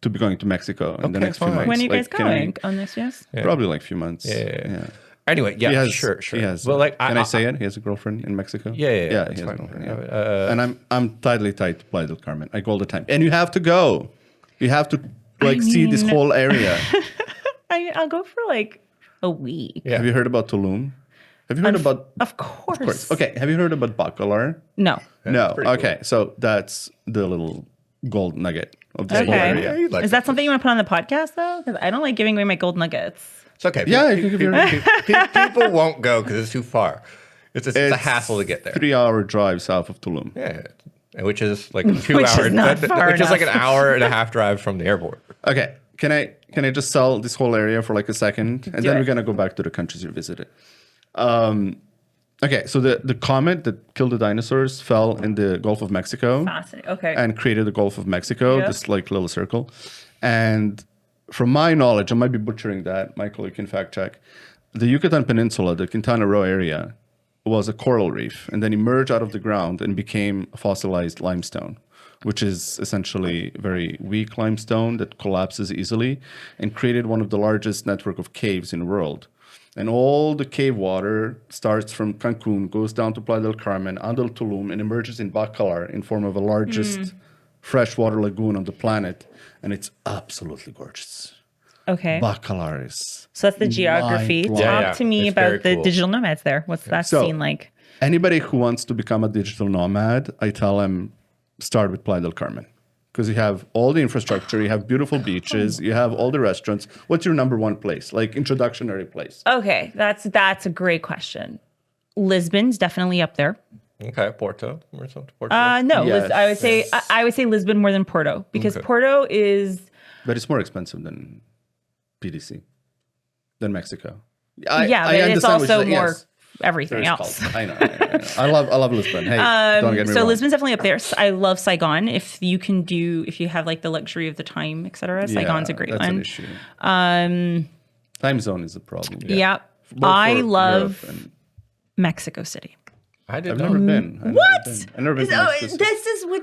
to be going to Mexico in the Okay, next few fine. months. When are you guys Like, can I- going on this? Yes. Probably like a few months. Yeah. Anyway, yeah, He has, sure. He has, Well, like, can I say it? He has a girlfriend in Mexico. Yeah, he has that's a fine. girlfriend. Yeah. And I'm tightly tied to Playa del Carmen. I go all the time, and you have to go. You have to see this whole area. I'll go for like a week. Yeah. Have you heard about Tulum? Have you heard about? Of course. Okay. Have you heard about Bacalar? No. No. pretty Okay. So that's the little gold nugget of this whole Okay. area. you'd like Is that something you want to put on the podcast though? Because I don't like giving away my gold nuggets. It's okay. Yeah, you can give your People won't go because it's too far. It's a hassle to get there. 3-hour drive south of Tulum. Yeah, which is like 2 Which is hours. not far which is like an enough. hour and a half drive from the airport. Okay. Can I just sell this whole area for like a second, and then it. we're gonna go back to the countries you visited. Okay. So the comet that killed the dinosaurs fell in the Gulf of Mexico. Fascinating. Okay. And created the Gulf of Mexico, Yep. this like little circle. And from my knowledge, I might be butchering that. Michael, you can fact check. The Yucatan Peninsula, the Quintana Roo area, was a coral reef, and then emerged out of the ground and became a fossilized limestone, which is essentially very weak limestone that collapses easily, and created one of the largest network of caves in the world. And all the cave water starts from Cancun, goes down to Playa del Carmen, under Tulum, and emerges in Bacalar in form of the largest freshwater lagoon on the planet. And it's absolutely gorgeous. Okay. Bacalar is. So that's the geography. mind-blowing. Talk Yeah, to me it's about very the cool. digital nomads there. What's that So- scene like? Anybody who wants to become a digital nomad, I tell them start with Playa del Carmen. Because you have all the infrastructure, you have beautiful beaches, you have all the restaurants. What's your number one place? Like introductionary place? Okay, that's a great question. Lisbon's definitely up there. Okay, Porto or something. Portugal. No, Yes. I would say Lisbon more than Porto because Okay. Porto is But it's more expensive than PDC, than Mexico. but it's understand what you're also saying, more yes. everything There's else. culture. I know. I love Lisbon. Hey, don't get me So wrong. Lisbon's definitely up there. I love Saigon. If you have like the luxury of the time, etc. Saigon's a great that's one. an issue. Time zone is a problem. Yeah. Both I for love Europe and- Mexico City. I did I've not. never been. What? I've never been to So Mexico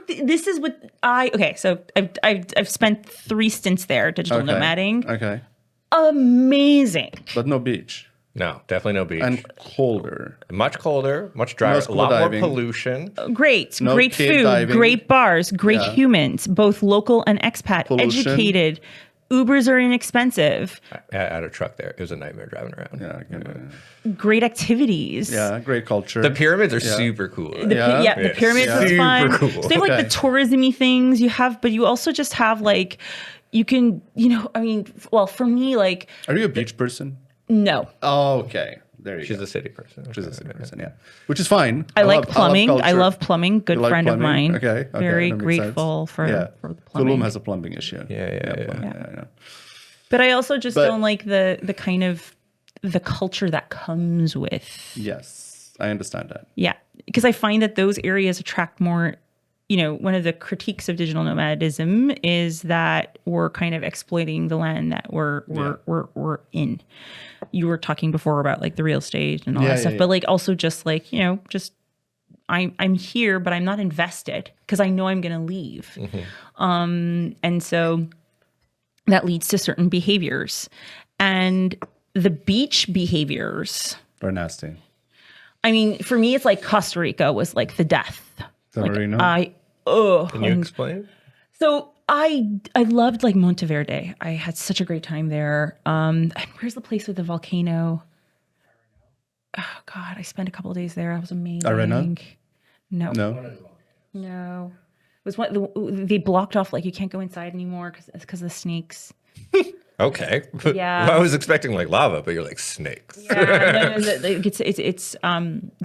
City. this is what I okay. So I've spent 3 stints there, digital nomading. Okay. Amazing. But no beach. No, definitely no beach. And colder. Much colder, much drier, No a scuba lot diving. more pollution. Great, No great cave food, diving. great bars, great Yeah. humans, both local and expat, Pollution. educated. Ubers are inexpensive. I had a truck there. It was a nightmare driving around. Yeah. Okay. Great activities. Yeah. Great culture. The pyramids are super cool. The, Yeah. the pyramids Yeah. is Super fun. cool. So they have like Okay. the tourism-y things you have, but you also just have like, you can, well, for me, like, Are you a beach person? no. Oh, okay. There you She's go. a city person. She's a city person. Yeah. Which is fine. I like plumbing. I culture. love plumbing. Good You like friend plumbing? of mine. Okay. Very that makes grateful sense. for the Tulum plumbing. has a plumbing issue. Yeah. Plumbing, But I also just But- don't like the kind of the culture that comes with. Yes. I understand that. Yeah. Because I find that those areas attract more, one of the critiques of digital nomadism is that we're kind of exploiting the land that we're in. You were talking before about like the real estate and all that stuff, but like also just like, just I'm here, but I'm not invested because I know I'm going to leave. And so that leads to certain behaviors. And the beach behaviors, Or nasty. I mean, for me, it's like Costa Rica was like the death. San Marino? Can you explain? So I loved like Monteverde. I had such a great time there. And where's the place with the volcano? Oh God, I spent a couple of days there. That was amazing. Arena? No. It was they blocked off, like you can't go inside anymore because of the snakes. Okay. Yeah. Well, I was expecting like lava, but you're like snakes. Yeah, it's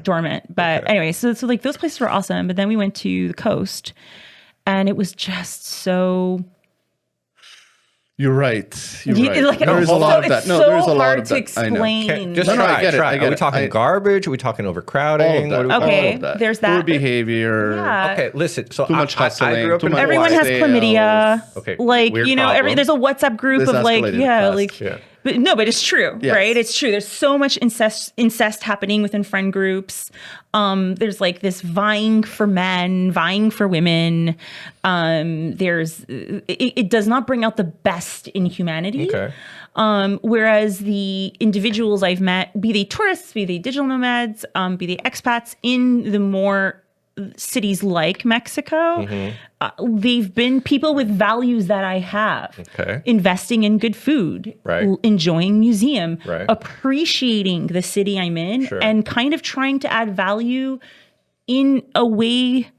dormant. But anyway, so like those places were awesome. But then we went to the coast, and it was just so. You're right. You're right. Like, There is a lot of that. It's No, so there is a lot hard of to that. I know. explain. Just No, I try. get it. Try. I get Are we it. talking garbage? Are we talking overcrowding? All of that. What are we- Okay, All of that. there's Poor that. behavior. Yeah. Okay, listen. So Too much I hustling, grew up too in much Everyone has sales. chlamydia. Okay, Like, weird every problem. there's a WhatsApp group This of like, escalated yeah, fast. like, Yeah. but it's true, Yes. right? It's true. There's so much incest happening within friend groups. There's like this vying for men, vying for women. It does not bring out the best in humanity. Okay. Whereas the individuals I've met, be they tourists, be they digital nomads, be they expats in the more cities like Mexico, they've been people with values that I have. Okay. Investing in good food, Right. Enjoying museum, Right. appreciating the city I'm in, Sure. and kind of trying to add value in a way,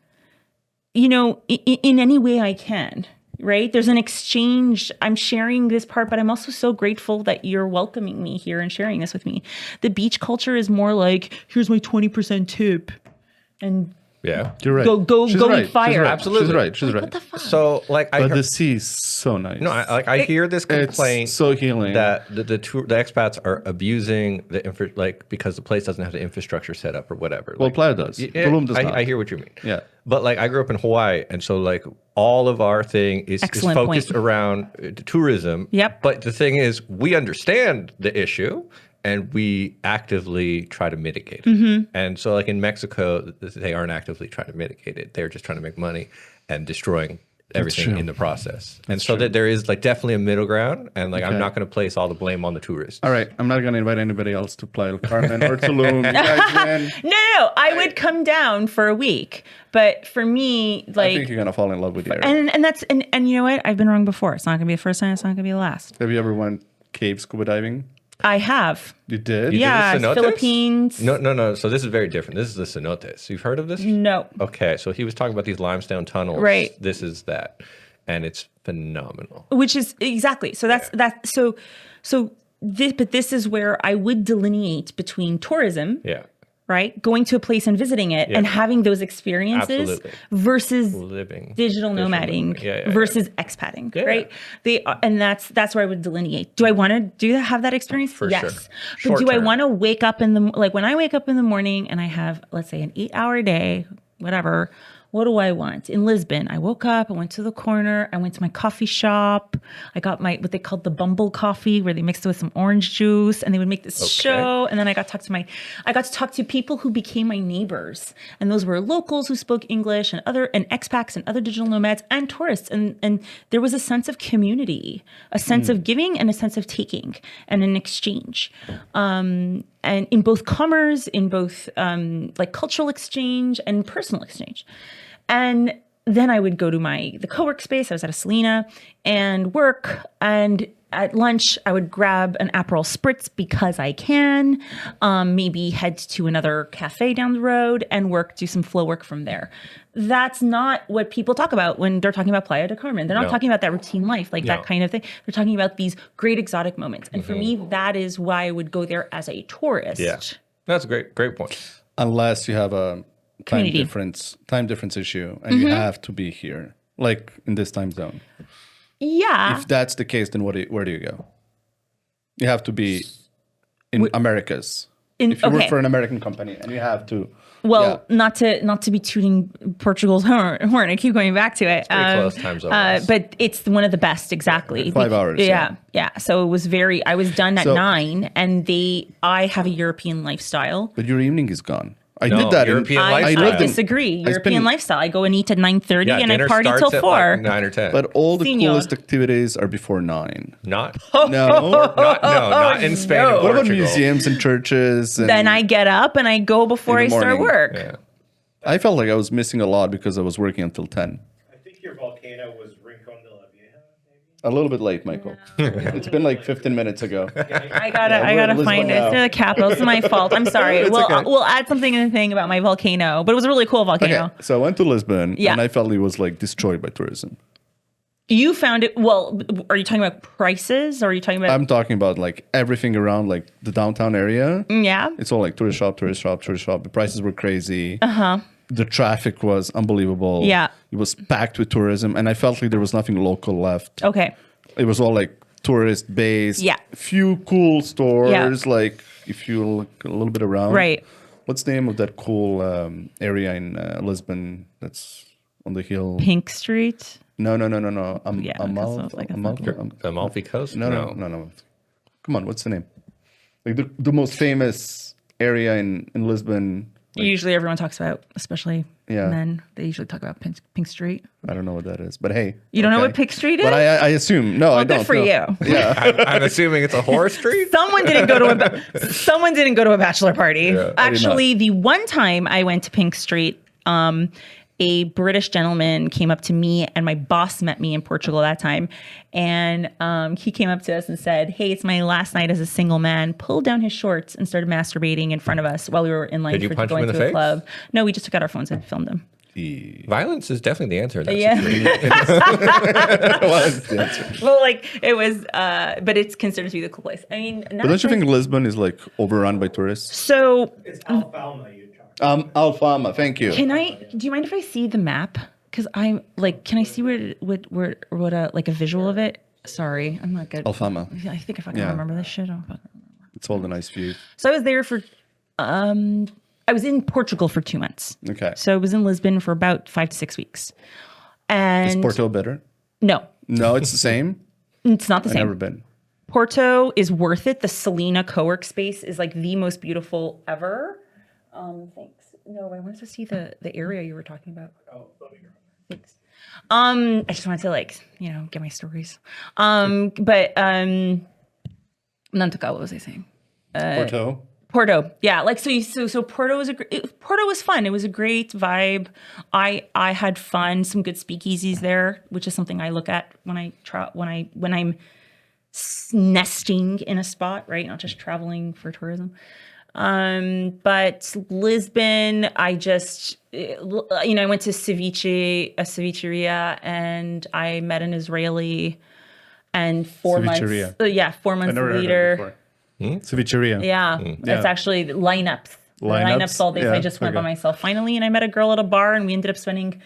in any way I can. Right? There's an exchange. I'm sharing this part, but I'm also so grateful that you're welcoming me here and sharing this with me. The beach culture is more like, here's my 20% tip. And Yeah. You're right. go She's eat right. fire. She's right. Absolutely. She's right. She's right. what the fuck? So like I But heard, the sea is so nice. no, I hear this complaint It's so healing. that the expats are abusing because the place doesn't have the infrastructure set up or whatever. Well, Like, Playa does. yeah, Tulum does not. I hear what you mean. Yeah. But like I grew up in Hawaii, and so like all of our thing is Excellent focused point. around tourism. Yep. But the thing is, we understand the issue, and we actively try to mitigate it. Mm-hmm. And so like in Mexico, they aren't actively trying to mitigate it. They're just trying to make money and destroying everything true. in the process. And so that there is like definitely a middle ground, and like I'm not going to place all the blame on the tourists. All right. I'm not going to invite anybody else to Playa del Carmen or Tulum. You guys win. No. I would come down for a week. But for me, I like, think you're going to fall in love with the area. and you know what? I've been wrong before. It's not going to be the first time. It's not going to be the last. Have you ever went cave scuba diving? I have. You did? You did Yeah, the cenotes? Philippines. No. So this is very different. This is the cenotes. You've heard of this? No. Okay, so he was talking about these limestone tunnels. Right. This is that, and it's phenomenal. Which is exactly. So that's that. So this, but this is where I would delineate between tourism, Yeah. right? Going to a place and visiting it and having those experiences Absolutely. versus Living. digital nomading Yeah, versus expating, Yeah. right? They are, and that's where I would delineate. Do I want to have that experience? For yes. sure. But Short do I term. want to wake up when I wake up in the morning and I have, let's say, an 8-hour day, whatever. What do I want? In Lisbon, I woke up, I went to the corner, I went to my coffee shop. I got what they called the Bumble coffee, where they mixed it with some orange juice, and they would make this show. And then I got to talk to people who became my neighbors. And those were locals who spoke English and expats and other digital nomads and tourists. And there was a sense of community, a sense of giving and a sense of taking and an exchange. And in both commerce, in both like cultural exchange and personal exchange. And then I would go to the co-work space. I was at a Selena and work. And at lunch, I would grab an Aperol Spritz because I can. Maybe head to another cafe down the road and do some flow work from there. That's not what people talk about when they're talking about Playa del Carmen. They're not No. talking about that routine life, like No. that kind of thing. They're talking about these great exotic moments. And for me, that is why I would go there as a tourist. Yeah. That's a great point. Unless you have a time Community. difference issue and you have to be here, like in this time zone. Yeah. If that's the case, then where do you go? You have to be in Americas. If you work for an American company and you have to. Well, not to be tooting Portugal's horn. I keep going back to it. pretty close time zone-wise. But it's one of the best, exactly. 5 hours. Yeah. So it was I was done at So- 9, and I have a European lifestyle. But your evening is gone. I No, did that. European I lifestyle. lived in- disagree. European spent- lifestyle. I go and eat at 9:30 and I dinner party till starts at 4. like 9 or 10. But all the Senor. coolest activities are before 9. not No. not in Spain and no. What about Portugal. museums and churches? And Then I get up and I go before In I the start morning. work. Yeah. I felt like I was missing a lot because I was working until 10. I think your volcano was Rincon de la Vieja, maybe? A little bit late, Michael. It's been like 15 minutes ago. I gotta Lisbon find it. now. It's near the capital. It's my fault. I'm sorry. It's okay. We'll add something in the thing about my volcano, but it was a really cool volcano. Okay, so I went to Lisbon Yeah. and I felt it was like destroyed by tourism. You found it. Well, are you talking about prices, or are you talking about? I'm talking about like everything around like the downtown area. Yeah. It's all like tourist shop, tourist shop, tourist shop. The prices were crazy. The traffic was unbelievable. Yeah. It was packed with tourism and I felt like there was nothing local left. Okay. It was all like tourist based. Yeah. Few cool stores, like if you look a little bit around. Right. What's the name of that cool area in Lisbon that's on the hill? Pink Street. No. Yeah, that sounds like a Amalfi Coast? No. Come on, what's the name? Like the most famous area in Lisbon. Usually everyone talks about, especially Yeah. men, they usually talk about Pink Street. I don't know what that is, but hey. You don't know okay. what Pink Street is? But I assume. No, I Good don't. for no. you. Yeah. I'm assuming it's a horror street. Someone didn't go to a bachelor party. I did Actually, the one time I went to Pink Street, a British gentleman came up to me, and my boss met me in Portugal that time. And he came up to us and said, "Hey, it's my last night as a single man." Pulled down his shorts and started masturbating in front of us while we were in line Did you for punch him going in to the a face? club. No, we just took out our phones and filmed him. Violence is definitely the answer. In that Yeah. situation. What is the answer? Well, like it was, but it's considered to be the cool place. I mean, But don't you think Lisbon is like overrun by tourists? so? It's Alfalma you talk. Alfama, thank you. Do you mind if I see the map? Because I'm like, can I see what like a visual of it? Sorry, I'm not good. Alfama. I think if I can Yeah. remember this shit. I'll fucking remember. It's all the nice view. So I was there for, I was in Portugal for 2 months. Okay. So I was in Lisbon for about 5 to 6 weeks. Is And Porto better? no, No, it's the same. it's not the I've same. never been. Porto is worth it. The Selena co-work space is like the most beautiful ever. Thanks. No, I wanted to see the area you were talking about. Oh, let me grab it. Thanks. I just wanted to like, get my stories. But Nantuka, what was I saying? Porto. Yeah, like so Porto was Porto was fun. It was a great vibe. I had fun. Some good speakeasies there, which is something I look at when I'm nesting in a spot, right? Not just traveling for tourism. But Lisbon, I just, I went to a cevicheria, and I met an Israeli, and 4 months, Cevicheria. 4 months later, Cevicheria. yeah, it's actually lineups. Lineups all day. So I just went by myself finally, and I met a girl at a bar, and we ended up spending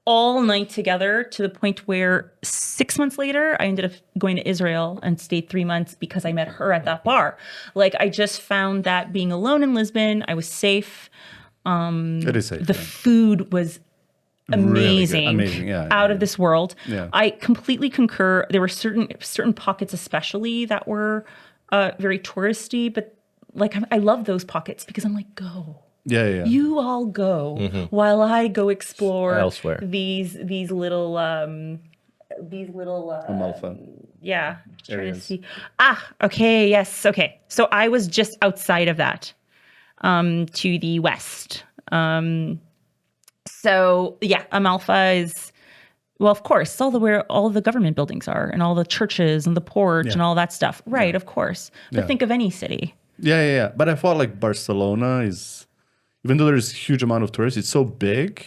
all night together to the point where 6 months later, I ended up going to Israel and stayed 3 months because I met her at that bar. Like, I just found that being alone in Lisbon, I was safe. It is safe. The food was amazing, Really good. Amazing, yeah. out of this world. Yeah. I completely concur. There were certain pockets, especially that were very touristy, but like I love those pockets because I'm like, go. Yeah. You all go while I go explore Elsewhere. these little Amalfa. yeah. Trying to Areas. see. Okay, yes, okay. So I was just outside of that, to the west. So yeah, Amalfa is, well, of course, it's where all the government buildings are, and all the churches and the port and all that stuff. Right, of course. But think of any city. Yeah. But I thought like Barcelona is, even though there's a huge amount of tourists, it's so big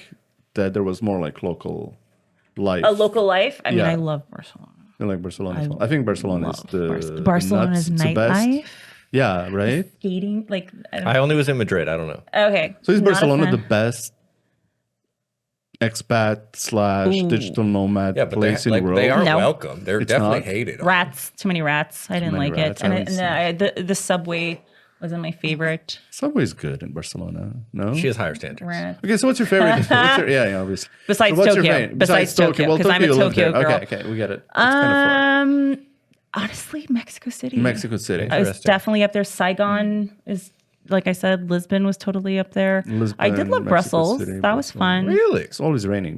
that there was more like local life. A local life. I mean, Yeah. I love Barcelona. I like Barcelona as well. I think Barcelona is Barcelona's the best. nightlife. Yeah, right? Skating, like I only was in Madrid. I don't know. okay. So is not a Barcelona fan. the best expat / digital nomad Yeah, but place in the world? they aren't No. welcome. They're It's definitely not? hated. Rats, too many rats. I didn't many like rats, it. And, I haven't the subway wasn't my favorite. Subway's good in Barcelona. No? She has higher standards. Rat. Okay, so what's your favorite? Yeah, obviously. Besides so what's Tokyo. Your favorite? Besides Tokyo, Well, 'cause I'm a you live Tokyo there. girl. Okay, we get it. It's kind of far. Honestly, Mexico City. Mexico City. I was Interesting. definitely up there. Saigon is, like I said, Lisbon was totally up there. I did Lisbon, love Mexico Brussels. City, that was Brussels. fun. Really? It's always raining